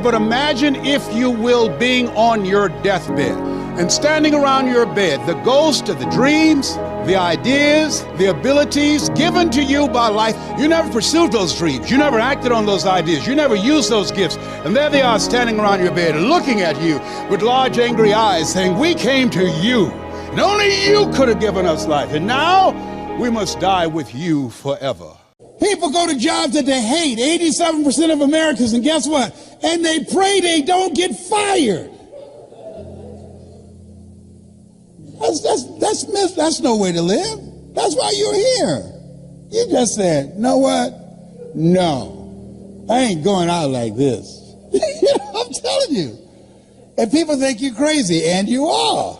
But imagine, if you will, being on your deathbed and standing around your bed, the ghost of the dreams, the ideas, the abilities given to you by life. You never pursued those dreams. You never acted on those ideas. You never used those gifts. And there they are standing around your bed looking at you with large angry eyes saying, we came to you and only you could have given us life. And now we must die with you forever. People go to jobs that they hate, 87% of Americans, and guess what? And they pray they don't get fired. That's no way to live. That's why you're here. You just said, you know what? No, I ain't going out like this. I'm telling you. And people think you're crazy, and you are.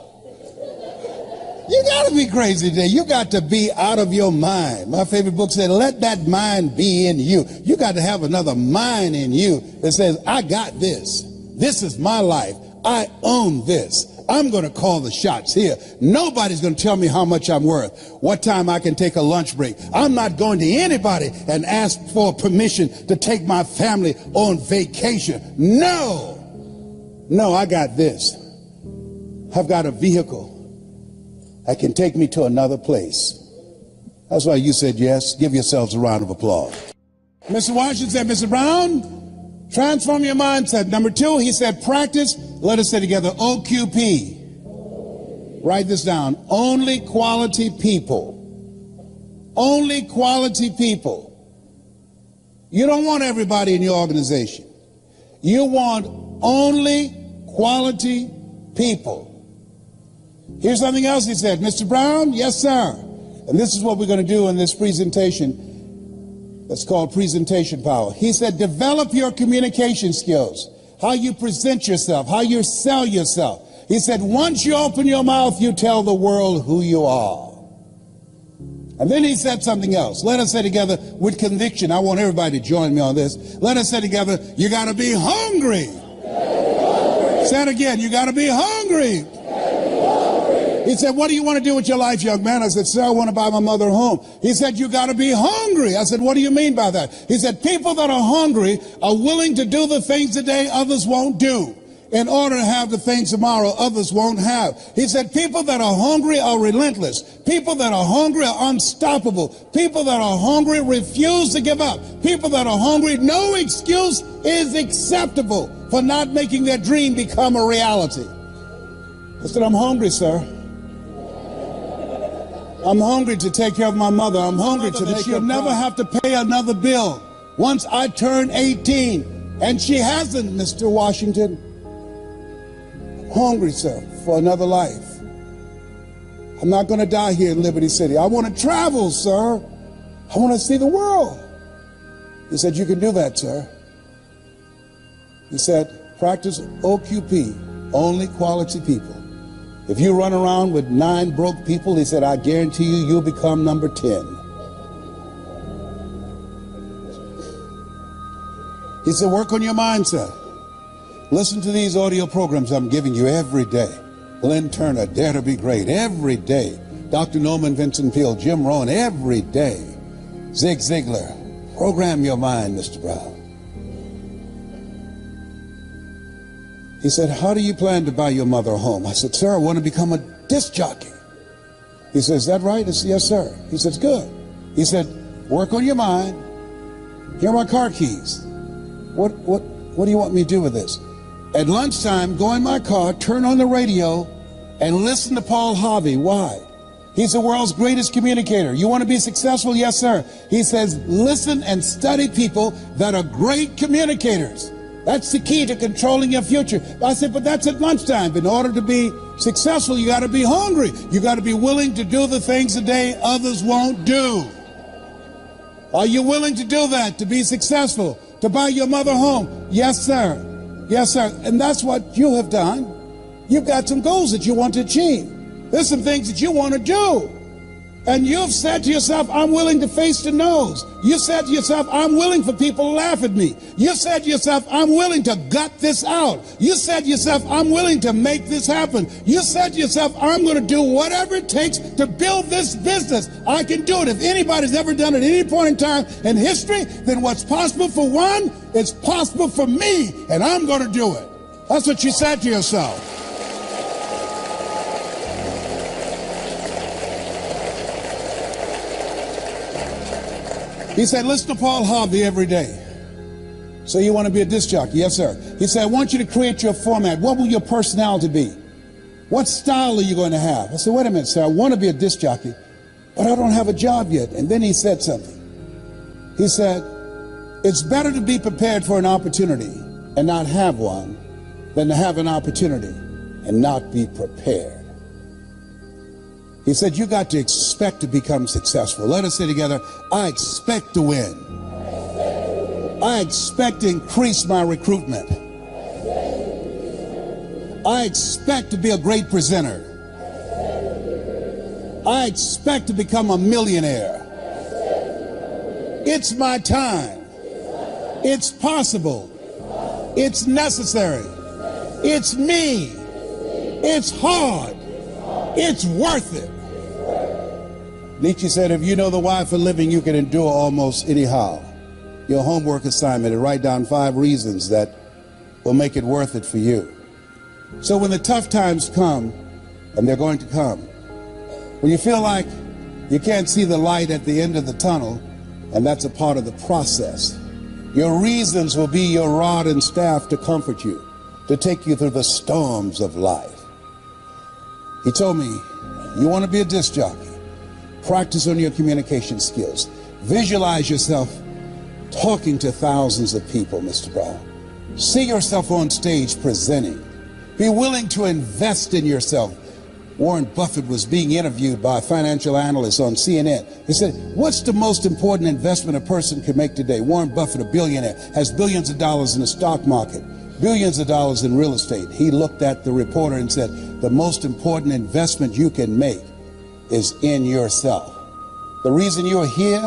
You got to be crazy today. You got to be out of your mind. My favorite book said, let that mind be in you. You got to have another mind in you that says, I got this. This is my life. I own this. I'm going to call the shots here. Nobody's going to tell me how much I'm worth, what time I can take a lunch break. I'm not going to anybody and ask for permission to take my family on vacation. No, I got this. I've got a vehicle that can take me to another place. That's why you said yes. Give yourselves a round of applause. Mr. Washington said, Mr. Brown, transform your mindset. Number 2, he said, practice. Let us say together, OQP. Write this down. Only quality people. Only quality people. You don't want everybody in your organization. You want only quality people. Here's something else he said. Mr. Brown, yes, sir. And this is what we're going to do in this presentation. That's called presentation power. He said, develop your communication skills. How you present yourself, how you sell yourself. He said, once you open your mouth, you tell the world who you are. And then he said something else. Let us say together with conviction. I want everybody to join me on this. Let us say together, you got to be hungry. Say it again, you got to be hungry. He said, what do you want to do with your life, young man? I said, sir, I want to buy my mother a home. He said, you got to be hungry. I said, what do you mean by that? He said, people that are hungry are willing to do the things today others won't do in order to have the things tomorrow others won't have. He said, people that are hungry are relentless. People that are hungry are unstoppable. People that are hungry refuse to give up. People that are hungry, no excuse is acceptable for not making their dream become a reality. I said, I'm hungry, sir. I'm hungry to take care of my mother. I'm hungry to that she'll never have to pay another bill once I turn 18. And she hasn't, Mr. Washington. I'm hungry, sir, for another life. I'm not going to die here in Liberty City. I want to travel, sir. I want to see the world. He said, you can do that, sir. He said, practice OQP, only quality people. If you run around with 9 broke people, he said, I guarantee you, you'll become number 10. He said, work on your mindset. Listen to these audio programs I'm giving you every day. Glenn Turner, Dare to Be Great, every day. Dr. Norman Vincent Peale, Jim Rohn, every day. Zig Ziglar, program your mind, Mr. Brown. He said, how do you plan to buy your mother a home? I said, sir, I want to become a disc jockey. He said, is that right? I said, yes, sir. He said, good. He said, work on your mind. Here are my car keys. What do you want me to do with this? At lunchtime, go in my car, turn on the radio, and listen to Paul Harvey. Why? He's the world's greatest communicator. You want to be successful? Yes, sir. He says, listen and study people that are great communicators. That's the key to controlling your future. I said, but that's at lunchtime. In order to be successful, you got to be hungry. You got to be willing to do the things today others won't do. Are you willing to do that to be successful? To buy your mother home? Yes, sir. Yes, sir. And that's what you have done. You've got some goals that you want to achieve. There's some things that you want to do. And you've said to yourself, I'm willing to face the no's. You said to yourself, I'm willing for people to laugh at me. You said to yourself, I'm willing to gut this out. You said to yourself, I'm willing to make this happen. You said to yourself, I'm going to do whatever it takes to build this business. I can do it. If anybody's ever done it at any point in time in history, then what's possible for one is possible for me, and I'm going to do it. That's what you said to yourself. He said, listen to Paul Harvey every day. So you want to be a disc jockey? Yes, sir. He said, I want you to create your format. What will your personality be? What style are you going to have? I said, wait a minute, sir. I want to be a disc jockey, but I don't have a job yet. And then he said something. He said, it's better to be prepared for an opportunity and not have one than to have an opportunity and not be prepared. He said, you got to expect to become successful. Let us say together, I expect to win. I expect to increase my recruitment. I expect to be a great presenter. I expect to become a millionaire. It's my time. It's possible. It's necessary. It's me. It's hard. It's worth it. Nietzsche said, if you know the why for living, you can endure almost anyhow. Your homework assignment is write down 5 reasons that will make it worth it for you. So when the tough times come, and they're going to come, when you feel like you can't see the light at the end of the tunnel, and that's a part of the process, your reasons will be your rod and staff to comfort you, to take you through the storms of life. He told me, you want to be a disc jockey? Practice on your communication skills. Visualize yourself talking to thousands of people, Mr. Brown. See yourself on stage presenting. Be willing to invest in yourself. Warren Buffett was being interviewed by a financial analyst on CNN. He said, what's the most important investment a person can make today? Warren Buffett, a billionaire, has billions of dollars in the stock market, billions of dollars in real estate. He looked at the reporter and said, the most important investment you can make is in yourself. The reason you're here,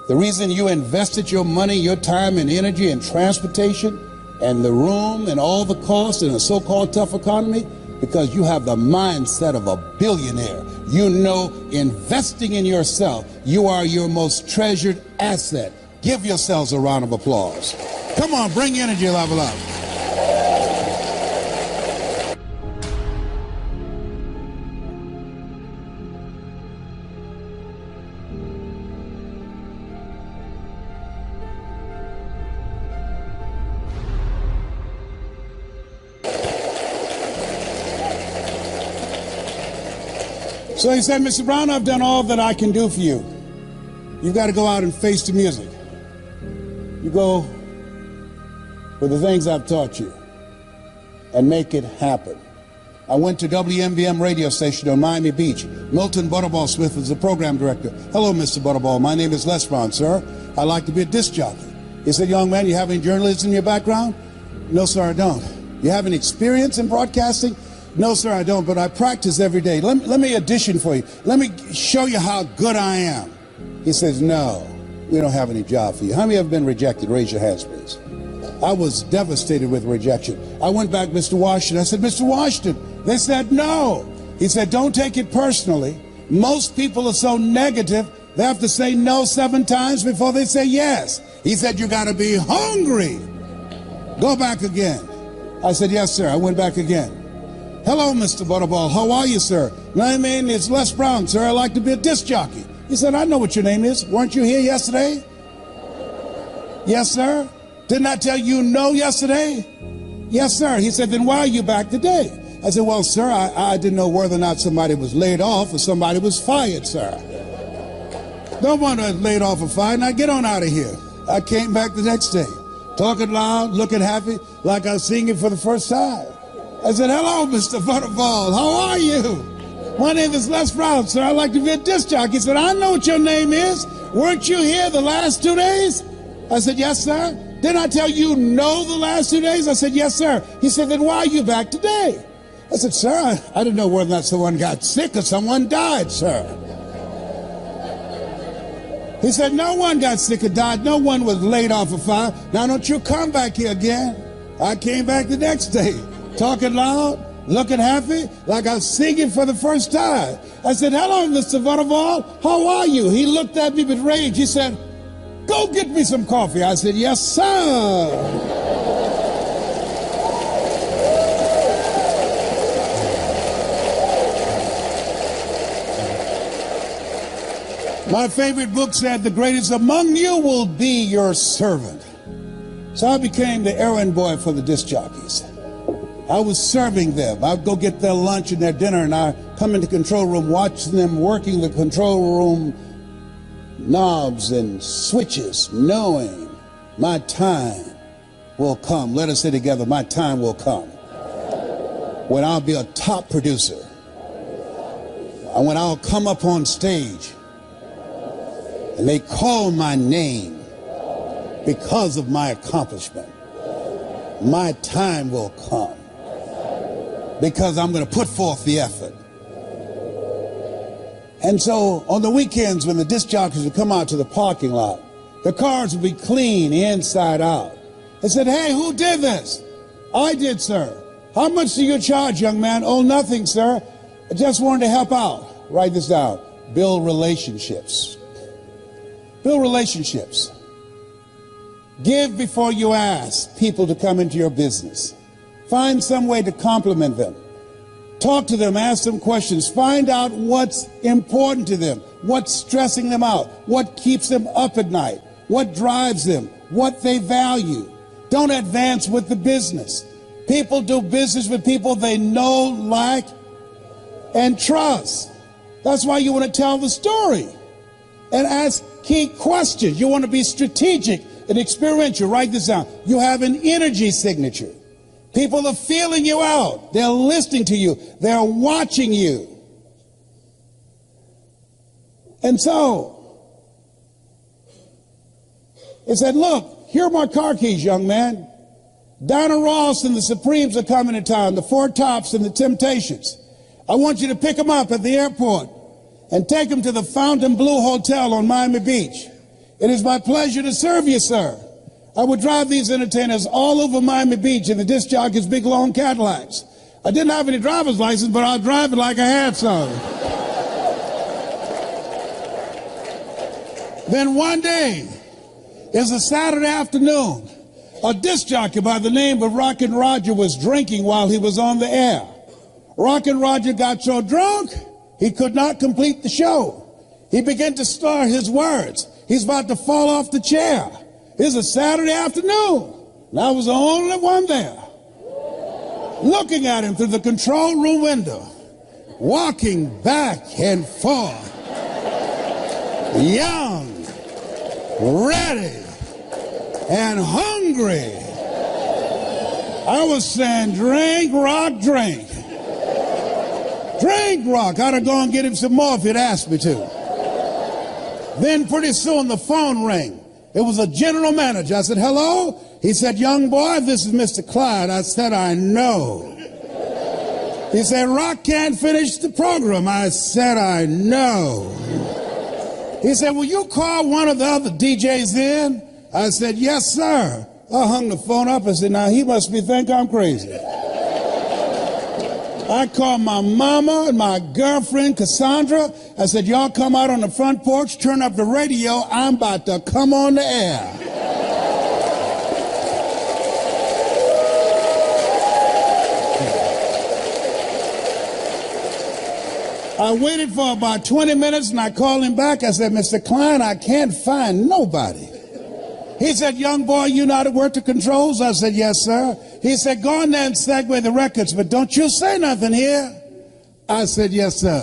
the reason you invested your money, your time and energy and transportation and the room and all the costs in a so-called tough economy, because you have the mindset of a billionaire. You know, investing in yourself, you are your most treasured asset. Give yourselves a round of applause. Come on, bring energy level up. So he said, Mr. Brown, I've done all that I can do for you. You've got to go out and face the music. You go with the things I've taught you and make it happen. I went to WMBM radio station on Miami Beach. Milton Butterball Smith was the program director. Hello, Mr. Butterball. My name is Les Brown, sir. I'd like to be a disc jockey. He said, young man, you have any journalism in your background? No, sir, I don't. You have any experience in broadcasting? No, sir, I don't, but I practice every day. Let me audition for you. Let me show you how good I am. He says, no, we don't have any job for you. How many have been rejected? Raise your hands, please. I was devastated with rejection. I went back to Mr. Washington. I said, Mr. Washington. They said, no. He said, don't take it personally. Most people are so negative, they have to say no 7 times before they say yes. He said, you got to be hungry. Go back again. I said, yes, sir. I went back again. Hello, Mr. Butterball. How are you, sir? My name is Les Brown, sir. I'd like to be a disc jockey. He said, I know what your name is. Weren't you here yesterday? Yes, sir. Didn't I tell you no yesterday? Yes, sir. He said, then why are you back today? I said, well, sir, I didn't know whether or not somebody was laid off or somebody was fired, sir. Don't want to laid off or fired. Now get on out of here. I came back the next day, talking loud, looking happy, like I was singing for the first time. I said, hello, Mr. Butterball. How are you? My name is Les Brown, sir. I'd like to be a disc jockey. He said, I know what your name is. Weren't you here the last 2 days? I said, yes, sir. Didn't I tell you no the last 2 days? I said, yes, sir. He said, then why are you back today? I said, sir, I didn't know whether or not someone got sick or someone died, sir. He said, no one got sick or died. No one was laid off of fire. Now don't you come back here again. I came back the next day, talking loud, looking happy, like I was singing for the first time. I said, hello, Mr. Butterball. How are you? He looked at me with rage. He said, go get me some coffee. I said, yes, sir. My favorite book said, the greatest among you will be your servant. So I became the errand boy for the disc jockeys. I was serving them. I'd go get their lunch and their dinner, and I'd come into the control room, watching them working the control room knobs and switches, knowing my time will come. Let us say together, my time will come, when I'll be a top producer, and when I'll come up on stage and they call my name because of my accomplishment. My time will come because I'm going to put forth the effort. And so on the weekends when the disc jockeys would come out to the parking lot, the cars would be clean inside out. They said, hey, who did this? I did, sir. How much do you charge, young man? Oh, nothing, sir. I just wanted to help out. Write this down. Build relationships. Build relationships. Give before you ask people to come into your business. Find some way to compliment them. Talk to them, ask them questions. Find out what's important to them, what's stressing them out, what keeps them up at night, what drives them, what they value. Don't advance with the business. People do business with people they know, like, and trust. That's why you want to tell the story and ask key questions. You want to be strategic and experiential. Write this down. You have an energy signature. People are feeling you out. They're listening to you. They're watching you. And so it said, look, here are my car keys, young man. Diana Ross and the Supremes are coming to town, the Four Tops and the Temptations. I want you to pick them up at the airport and take them to the Fontainebleau Hotel on Miami Beach. It is my pleasure to serve you, sir. I would drive these entertainers all over Miami Beach in the disc jockeys' big long Cadillacs. I didn't have any driver's license, but I'd drive it like I had some. Then one day, it's a Saturday afternoon, a disc jockey by the name of Rockin' Roger was drinking while he was on the air. Rockin' Roger got so drunk, he could not complete the show. He began to slur his words. He's about to fall off the chair. It's a Saturday afternoon, and I was the only one there, looking at him through the control room window, walking back and forth, young, ready, and hungry. I was saying, drink, rock, drink. Drink, rock. I'd have gone and get him some more if he'd asked me to. Then pretty soon the phone rang. It was a general manager. I said, hello? He said, young boy, this is Mr. Clyde. I said, I know. He said, Rock can't finish the program. I said, I know. He said, will you call one of the other DJs in? I said, yes, sir. I hung the phone up and said, now he must think I'm crazy. I called my mama and my girlfriend, Cassandra. I said, y'all come out on the front porch, turn up the radio. I'm about to come on the air. I waited for about 20 minutes and I called him back. I said, Mr. Klein, I can't find nobody. He said, young boy, you know how to work the controls? I said, yes, sir. He said, go in there and segue the records, but don't you say nothing here. I said, yes, sir.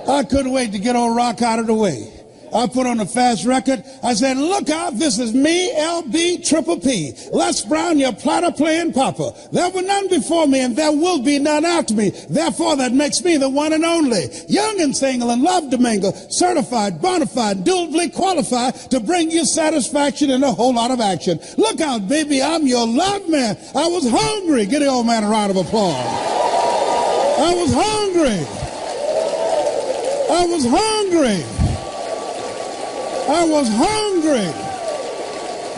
I couldn't wait to get old Rock out of the way. I put on a fast record. I said, look out, this is me, LB, Triple P. Les Brown, your platter playing papa. There were none before me, and there will be none after me. Therefore, that makes me the one and only. Young and single and love to mingle. Certified, bona fide, duly qualified to bring you satisfaction and a whole lot of action. Look out, baby, I'm your love man. I was hungry. Give the old man a round of applause. I was hungry. I was hungry. I was hungry.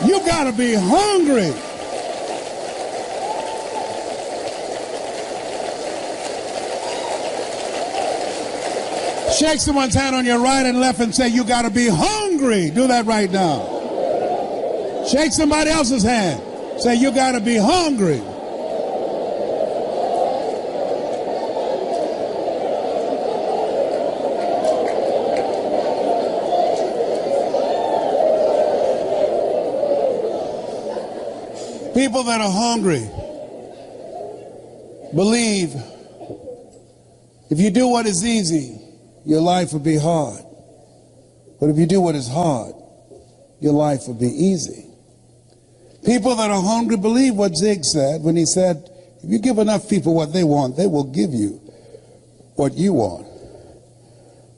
You got to be hungry. Shake someone's hand on your right and left and say, you got to be hungry. Do that right now. Shake somebody else's hand. Say, you got to be hungry. People that are hungry believe if you do what is easy, your life will be hard. But if you do what is hard, your life will be easy. People that are hungry believe what Zig said when he said, if you give enough people what they want, they will give you what you want.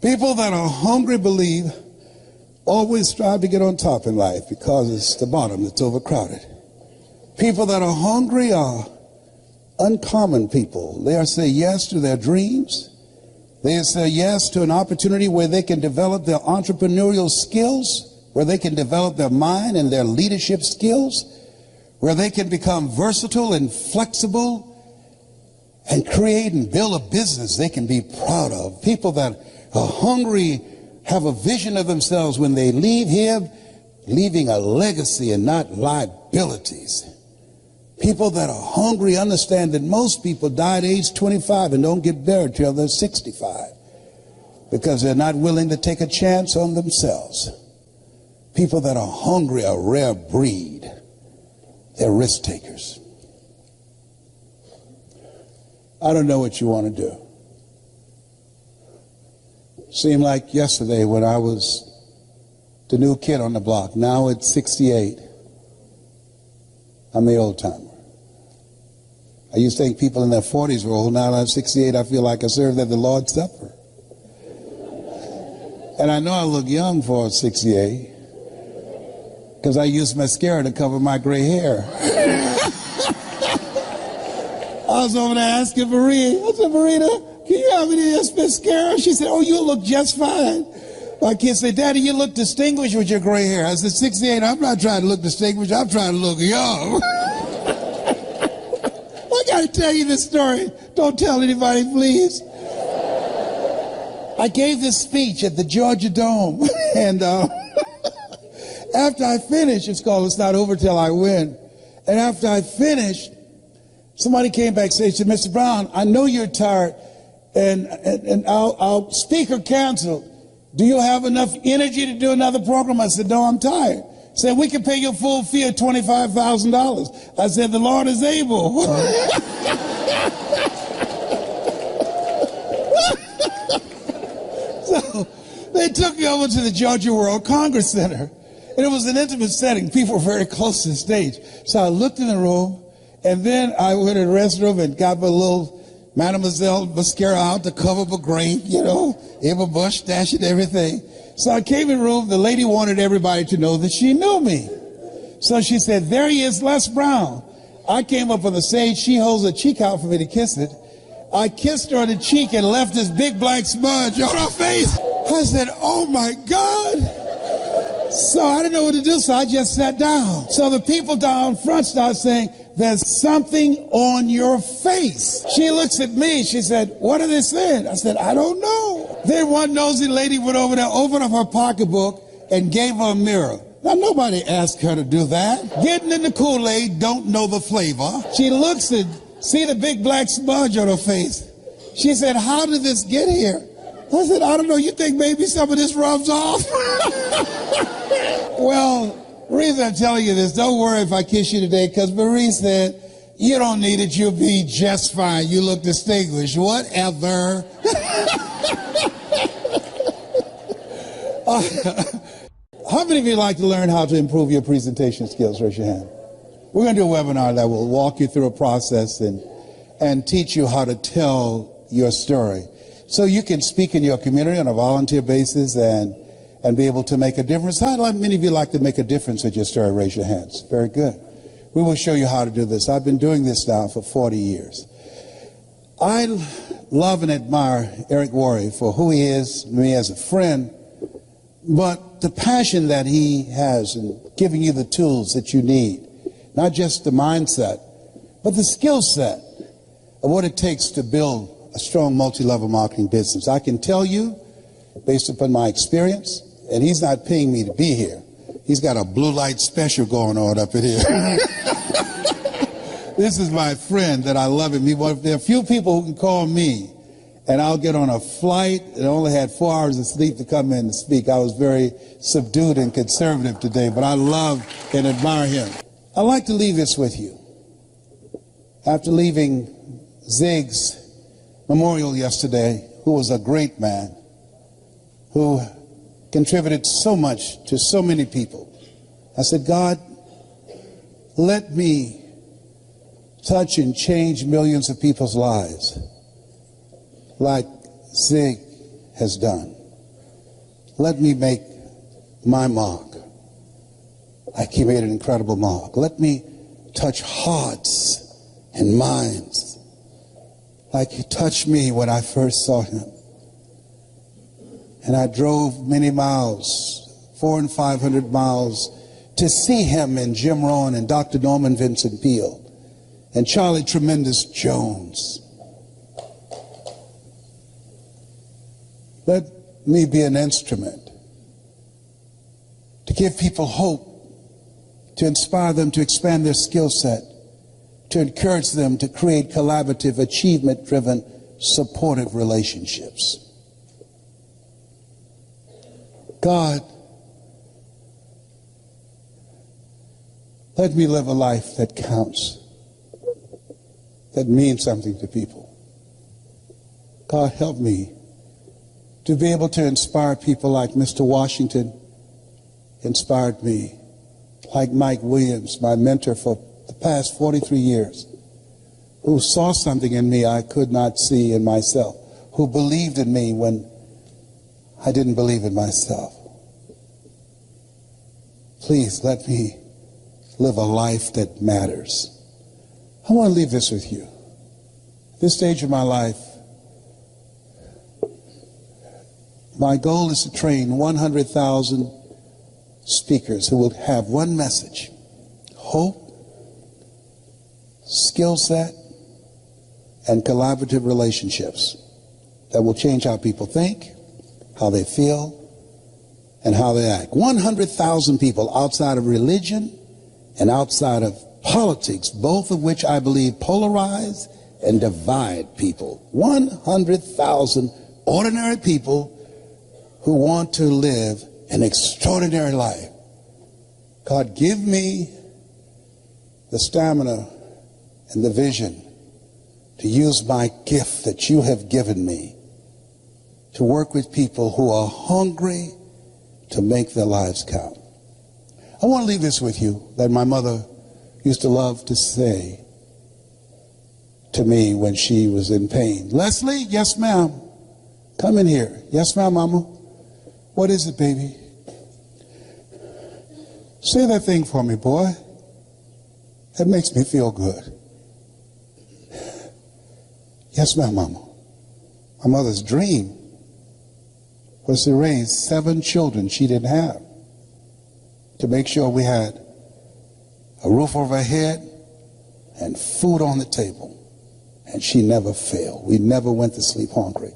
People that are hungry believe always strive to get on top in life because it's the bottom that's overcrowded. People that are hungry are uncommon people. They say yes to their dreams. They say yes to an opportunity where they can develop their entrepreneurial skills, where they can develop their mind and their leadership skills, where they can become versatile and flexible and create and build a business they can be proud of. People that are hungry have a vision of themselves when they leave here, leaving a legacy and not liabilities. People that are hungry understand that most people die at age 25 and don't get buried till they're 65 because they're not willing to take a chance on themselves. People that are hungry are a rare breed. They're risk takers. I don't know what you want to do. Seemed like yesterday when I was the new kid on the block. Now at 68, I'm the old timer. I used to think people in their 40s were old. Now I'm 68, I feel like I served at the Lord's Supper. And I know I look young for 68 because I used mascara to cover my gray hair. I was over there asking Marita. I said, Marita, can you have any of this mascara? She said, oh, you look just fine. My kids say, Daddy, you look distinguished with your gray hair. I said, 68, I'm not trying to look distinguished. I'm trying to look young. I got to tell you this story. Don't tell anybody, please. I gave this speech at the Georgia Dome. And after I finished, it's called It's Not Over Till I Win. And after I finished, somebody came back and said, Mr. Brown, I know you're tired, and our speaker canceled. Do you have enough energy to do another program? I said, no, I'm tired. He said, we can pay you a full fee of $25,000. I said, the Lord is able. So they took me over to the Georgia World Congress Center. And it was an intimate setting. People were very close to the stage. So I looked in the room, and then I went to the restroom and got my little Mademoiselle mascara out to cover my grape, you know, Eva Bush stash and everything. So I came in the room. The lady wanted everybody to know that she knew me. So she said, there he is, Les Brown. I came up on the stage. She holds her cheek out for me to kiss it. I kissed her on the cheek and left this big black smudge on her face. I said, oh, my God. So I didn't know what to do, so I just sat down. So the people down front started saying, there's something on your face. She looks at me. She said, what are they saying? I said, I don't know. Then one nosy lady went over there, opened up her pocketbook, and gave her a mirror. Now, nobody asked her to do that. Getting in the Kool-Aid, don't know the flavor. She looks and see the big black smudge on her face. She said, how did this get here? I said, I don't know. You think maybe some of this rubs off? Well, the reason I'm telling you this, don't worry if I kiss you today, because Marie said, you don't need it. You'll be just fine. You look distinguished. Whatever. How many of you like to learn how to improve your presentation skills? Raise your hand. We're going to do a webinar that will walk you through a process and teach you how to tell your story so you can speak in your community on a volunteer basis and be able to make a difference. How many of you like to make a difference with your story? Raise your hands. Very good. We will show you how to do this. I've been doing this now for 40 years. I love and admire Eric Worre for who he is, me as a friend, but about the passion that he has in giving you the tools that you need. Not just the mindset, but the skill set of what it takes to build a strong multi-level marketing business. I can tell you, based upon my experience, and he's not paying me to be here. He's got a blue light special going on up in here. This is my friend that I love him. There are a few people who can call me, and I'll get on a flight and only had 4 hours of sleep to come in to speak. I was very subdued and conservative today, but I love and admire him. I'd like to leave this with you. After leaving Zig's memorial yesterday, who was a great man, who contributed so much to so many people, I said, God, let me touch and change millions of people's lives like Zig has done. Let me make my mark like he made an incredible mark. Let me touch hearts and minds like he touched me when I first saw him. And I drove many miles, 400 and 500 miles, to see him and Jim Rohn and Dr. Norman Vincent Peale and Charlie Tremendous Jones. Let me be an instrument to give people hope, to inspire them to expand their skill set, to encourage them to create collaborative, achievement-driven, supportive relationships. God, let me live a life that counts, that means something to people. God, help me to be able to inspire people like Mr. Washington inspired me, like Mike Williams, my mentor for the past 43 years, who saw something in me I could not see in myself, who believed in me when I didn't believe in myself. Please let me live a life that matters. I want to leave this with you. At this stage of my life, my goal is to train 100,000 speakers who will have one message: hope, skill set, and collaborative relationships that will change how people think, how they feel, and how they act. 100,000 people outside of religion and outside of politics, both of which I believe polarize and divide people. 100,000 ordinary people who want to live an extraordinary life. God, give me the stamina and the vision to use my gift that you have given me to work with people who are hungry to make their lives count. I want to leave this with you that my mother used to love to say to me when she was in pain. Leslie, yes ma'am, come in here. Yes ma'am, mama. What is it, baby? Say that thing for me, boy. That makes me feel good. Yes ma'am, mama. My mother's dream was to raise 7 children she didn't have, to make sure we had a roof over our head and food on the table. And she never failed. We never went to sleep hungry.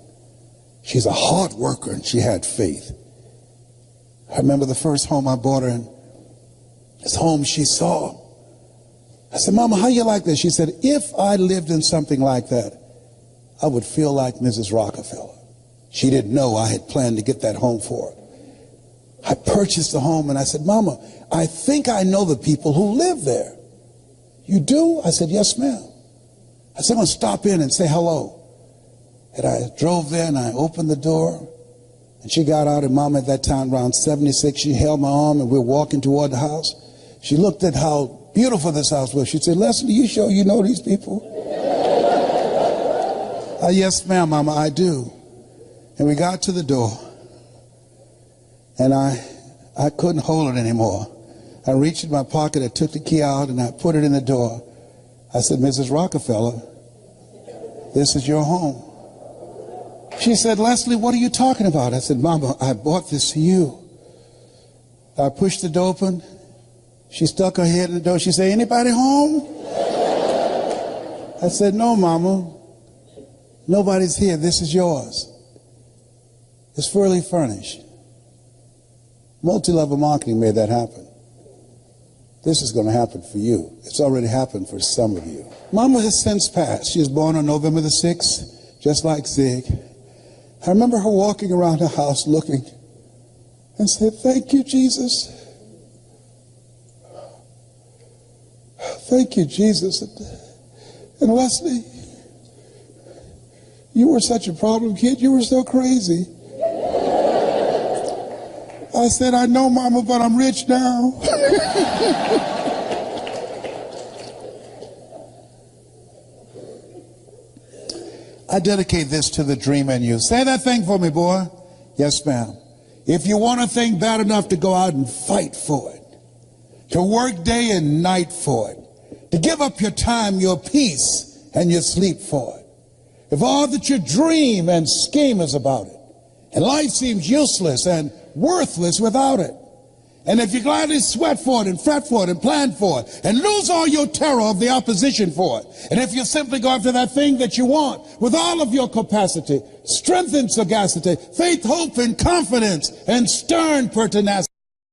She's a hard worker and she had faith. I remember the first home I bought her in, this home she saw. I said, Mama, how you like this? She said, if I lived in something like that, I would feel like Mrs. Rockefeller. She didn't know I had planned to get that home for her. I purchased the home and I said, Mama, I think I know the people who live there. You do? I said, yes, ma'am. I said, I'm going to stop in and say hello. And I drove there and I opened the door. And she got out, and Mama at that time, around 76, she held my arm and we were walking toward the house. She looked at how beautiful this house was. She said, Leslie, you sure you know these people? Yes, ma'am, Mama, I do. And we got to the door. And I couldn't hold it anymore. I reached in my pocket, I took the key out, and I put it in the door. I said, Mrs. Rockefeller, this is your home. She said, Leslie, what are you talking about? I said, Mama, I bought this for you. I pushed the door open. She stuck her head in the door. She said, "Anybody home?" I said, "No, Mama. Nobody's here. This is yours. It's fully furnished." Multi-level marketing made that happen. This is going to happen for you. It's already happened for some of you. Mama has since passed. She was born on November the 6th, just like Zig. I remember her walking around the house looking and said, "Thank you, Jesus. Thank you, Jesus." And Wesley, you were such a problem kid. You were so crazy. I said, "I know, Mama, but I'm rich now." I dedicate this to the dream in you. Say that thing for me, boy. Yes, ma'am. If you want a thing bad enough to go out and fight for it, to work day and night for it, to give up your time, your peace, and your sleep for it, if all that you dream and scheme is about it, and life seems useless and worthless without it, and if you gladly sweat for it and fret for it and plan for it and lose all your terror of the opposition for it, and if you simply go after that thing that you want with all of your capacity, strength and sagacity, faith, hope, and confidence, and stern pertinacity,